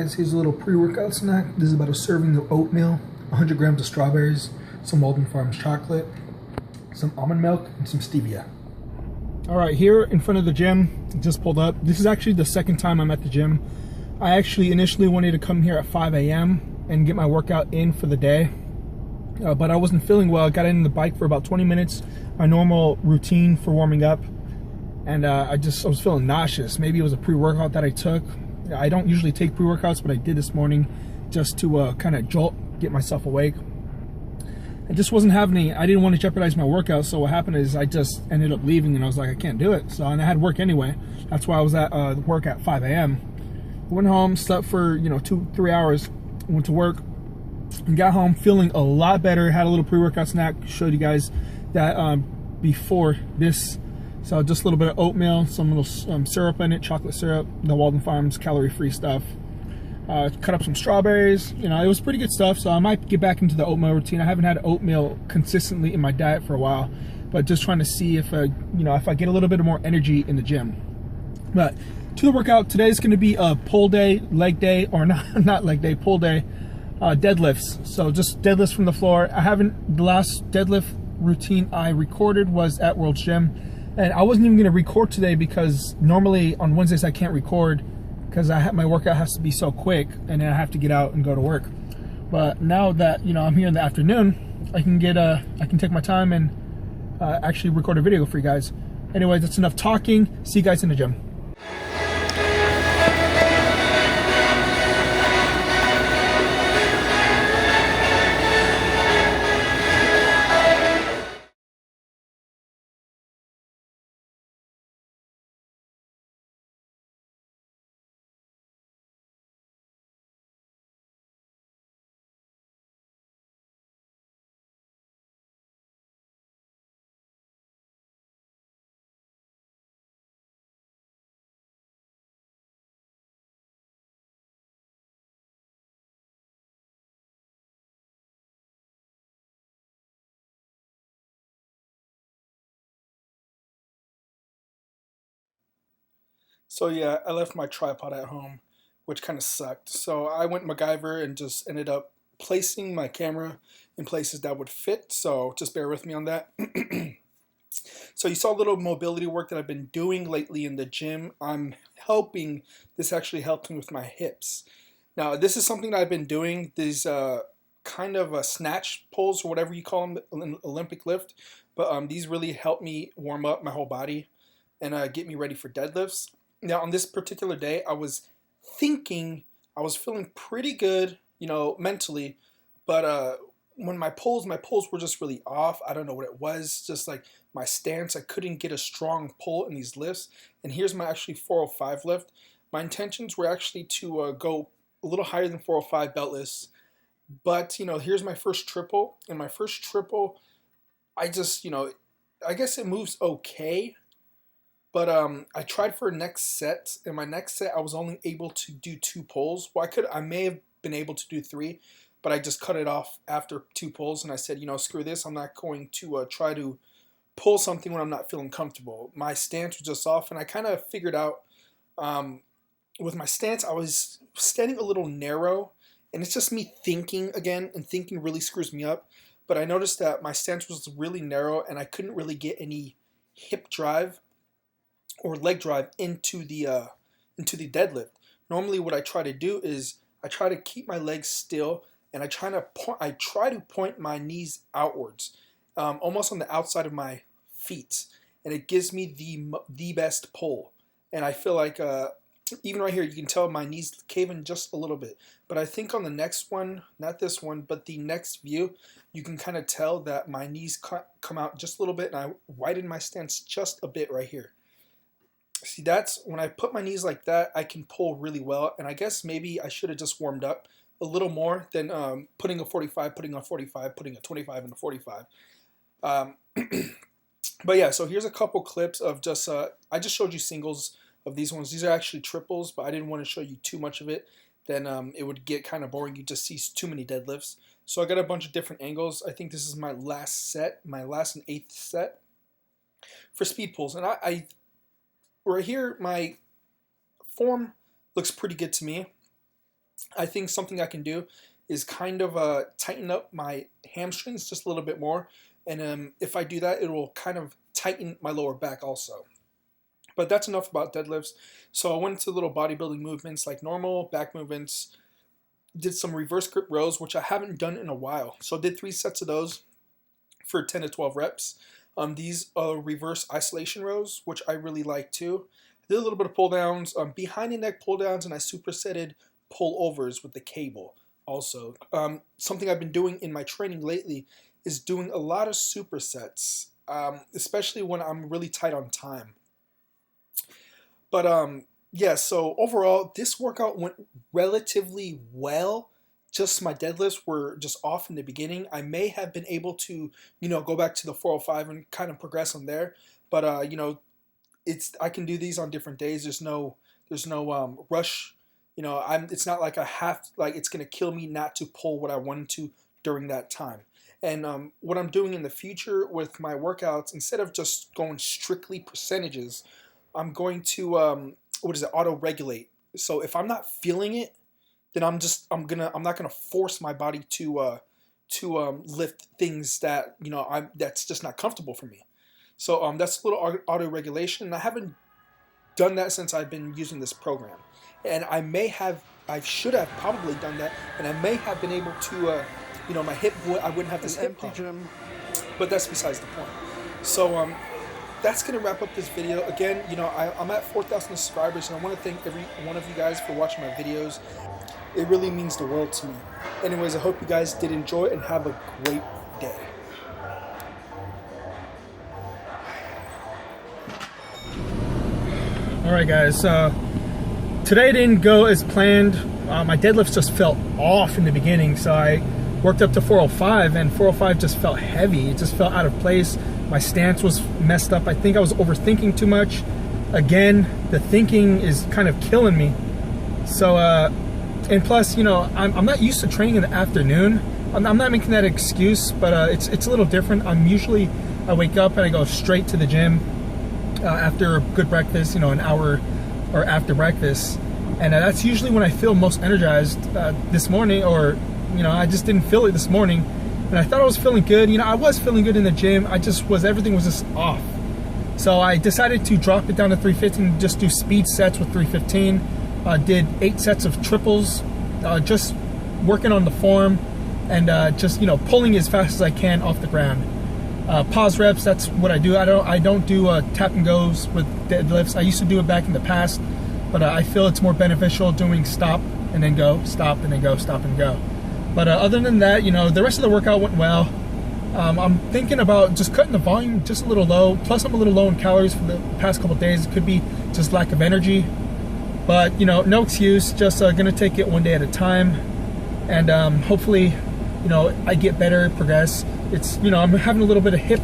guys, here's a little pre-workout snack. This is about a serving of oatmeal, 100 grams of strawberries, some Walden Farms chocolate, some almond milk, and some stevia. All right, here in front of the gym, just pulled up. This is actually the second time I'm at the gym. I actually initially wanted to come here at 5 a.m. and get my workout in for the day, but I wasn't feeling well. I got in the bike for about 20 minutes, my normal routine for warming up, and I was feeling nauseous. Maybe it was a pre-workout that I took. I don't usually take pre-workouts, but I did this morning just to kind of get myself awake. I just wasn't having any. I didn't want to jeopardize my workout, so what happened is I just ended up leaving, and I was like, I can't do it. So, and I had work anyway. That's why I was at work at 5 a.m. Went home, slept for 2-3 hours, went to work, and got home feeling a lot better. Had a little pre-workout snack. Showed you guys that before this. So just a little bit of oatmeal, some little syrup in it, chocolate syrup, the Walden Farms calorie-free stuff. Cut up some strawberries. It was pretty good stuff. So I might get back into the oatmeal routine. I haven't had oatmeal consistently in my diet for a while, but just trying to see if if I get a little bit more energy in the gym. But to the workout, today is going to be a pull day, leg day, or not leg day, pull day, deadlifts. So just deadlifts from the floor. The last deadlift routine I recorded was at World's Gym. And I wasn't even going to record today because normally on Wednesdays I can't record because my workout has to be so quick, and then I have to get out and go to work. But now that I'm here in the afternoon, I can take my time and actually record a video for you guys. Anyway, that's enough talking. See you guys in the gym. So yeah, I left my tripod at home, which kind of sucked. So I went MacGyver and just ended up placing my camera in places that would fit. So just bear with me on that. So you saw a little mobility work that I've been doing lately in the gym. This actually helped me with my hips. Now this is something that I've been doing, these kind of snatch pulls or whatever you call them, an Olympic lift. But these really help me warm up my whole body and get me ready for deadlifts. Now on this particular day, I was feeling pretty good, mentally, but when my pulls were just really off. I don't know what it was, just like my stance. I couldn't get a strong pull in these lifts. And here's my actually 405 lift. My intentions were actually to go a little higher than 405 beltless, but here's my first triple. And my first triple, I just I guess it moves okay. But I tried for a next set. In my next set, I was only able to do 2 pulls. Well, I may have been able to do 3, but I just cut it off after 2 pulls. And I said, screw this. I'm not going to try to pull something when I'm not feeling comfortable. My stance was just off, and I kind of figured out with my stance, I was standing a little narrow. And it's just me thinking again, and thinking really screws me up. But I noticed that my stance was really narrow, and I couldn't really get any hip drive or leg drive into the deadlift. Normally what I try to do is I try to keep my legs still, and I try to point my knees outwards, almost on the outside of my feet, and it gives me the best pull. And I feel like even right here you can tell my knees caving just a little bit. But I think on the next one, not this one, but the next view, you can kind of tell that my knees come out just a little bit, and I widen my stance just a bit right here. See, that's when I put my knees like that, I can pull really well. And I guess maybe I should have just warmed up a little more than putting a 45, putting a 45, putting a 25 and a 45. But yeah, so here's a couple clips of just, I just showed you singles of these ones. These are actually triples, but I didn't want to show you too much of it. Then it would get kind of boring. You just see too many deadlifts. So I got a bunch of different angles. I think this is my last set, my last and 8th set for speed pulls. And I right here, my form looks pretty good to me. I think something I can do is kind of tighten up my hamstrings just a little bit more. And if I do that, it will kind of tighten my lower back also. But that's enough about deadlifts. So I went into little bodybuilding movements like normal back movements, did some reverse grip rows, which I haven't done in a while. So I did 3 sets of those for 10 to 12 reps. These are reverse isolation rows, which I really like too. I did a little bit of pull downs, behind the neck pull downs, and I supersetted pull overs with the cable also. Something I've been doing in my training lately is doing a lot of supersets, especially when I'm really tight on time. But yeah, so overall, this workout went relatively well. Just my deadlifts were just off in the beginning. I may have been able to, go back to the 405 and kind of progress on there. But I can do these on different days. There's no rush. It's not like it's gonna kill me not to pull what I wanted to during that time. And what I'm doing in the future with my workouts, instead of just going strictly percentages, I'm going to auto regulate. So if I'm not feeling it, then I'm not gonna force my body to lift things that that's just not comfortable for me. So that's a little auto regulation, and I haven't done that since I've been using this program. And I should have probably done that, and I may have been able to, my hip, I wouldn't have this hip pump. Gym. But that's besides the point. So that's going to wrap up this video. Again, I'm at 4,000 subscribers, and I want to thank every one of you guys for watching my videos. It really means the world to me. Anyways, I hope you guys did enjoy and have a great day. Alright guys, today didn't go as planned. My deadlifts just felt off in the beginning, so I worked up to 405, and 405 just felt heavy. It just felt out of place. My stance was messed up. I think I was overthinking too much. Again, the thinking is kind of killing me. So, and plus, I'm not used to training in the afternoon. I'm not making that excuse, but it's a little different. I wake up and I go straight to the gym after a good breakfast, an hour or after breakfast. And that's usually when I feel most energized. This morning, or, I just didn't feel it this morning. And I thought I was feeling good. I was feeling good in the gym. Everything was just off. So I decided to drop it down to 315 and just do speed sets with 315. Did 8 sets of triples, just working on the form and just pulling as fast as I can off the ground. Pause reps, that's what I do. I don't do tap and goes with deadlifts. I used to do it back in the past, but I feel it's more beneficial doing stop and then go, stop and then go, stop and go. But other than that, the rest of the workout went well. I'm thinking about just cutting the volume just a little low. Plus, I'm a little low in calories for the past couple days. It could be just lack of energy. But, no excuse. Just going to take it one day at a time. And hopefully, I get better, progress. It's, I'm having a little bit of hip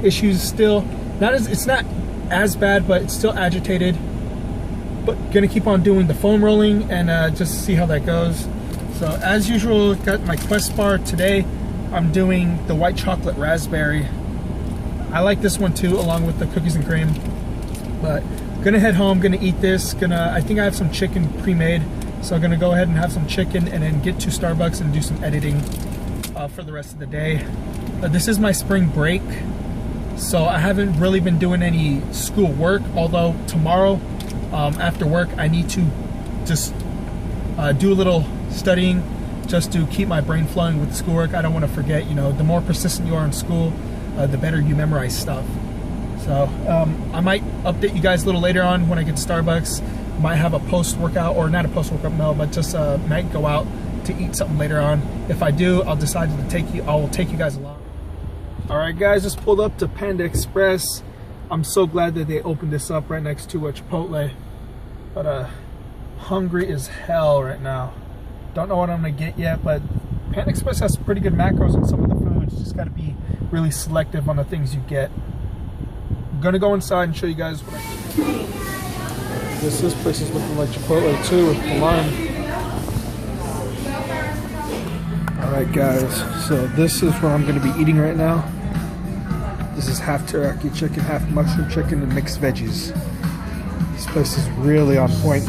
issues still. It's not as bad, but it's still agitated. But going to keep on doing the foam rolling and just see how that goes. So as usual, got my Quest bar today. I'm doing the white chocolate raspberry. I like this one too, along with the cookies and cream. But gonna head home, gonna eat this. I think I have some chicken pre-made, so I'm gonna go ahead and have some chicken and then get to Starbucks and do some editing for the rest of the day. This is my spring break, so I haven't really been doing any school work. Although tomorrow, after work, I need to just do a little studying just to keep my brain flowing with schoolwork. I don't want to forget. The more persistent you are in school, the better you memorize stuff. So I might update you guys a little later on when I get to Starbucks. Might have a post-workout, or not a post-workout meal, but just might go out to eat something later on. If I do, I will take you guys along. All right, guys, just pulled up to Panda Express. I'm so glad that they opened this up right next to Chipotle. But hungry as hell right now. Don't know what I'm gonna get yet, but Panda Express has pretty good macros on some of the foods. Just gotta be really selective on the things you get. I'm gonna go inside and show you guys what I get. This place is looking like Chipotle too with the line. Alright guys, so this is what I'm gonna be eating right now. This is half teriyaki chicken, half mushroom chicken, and mixed veggies. This place is really on point.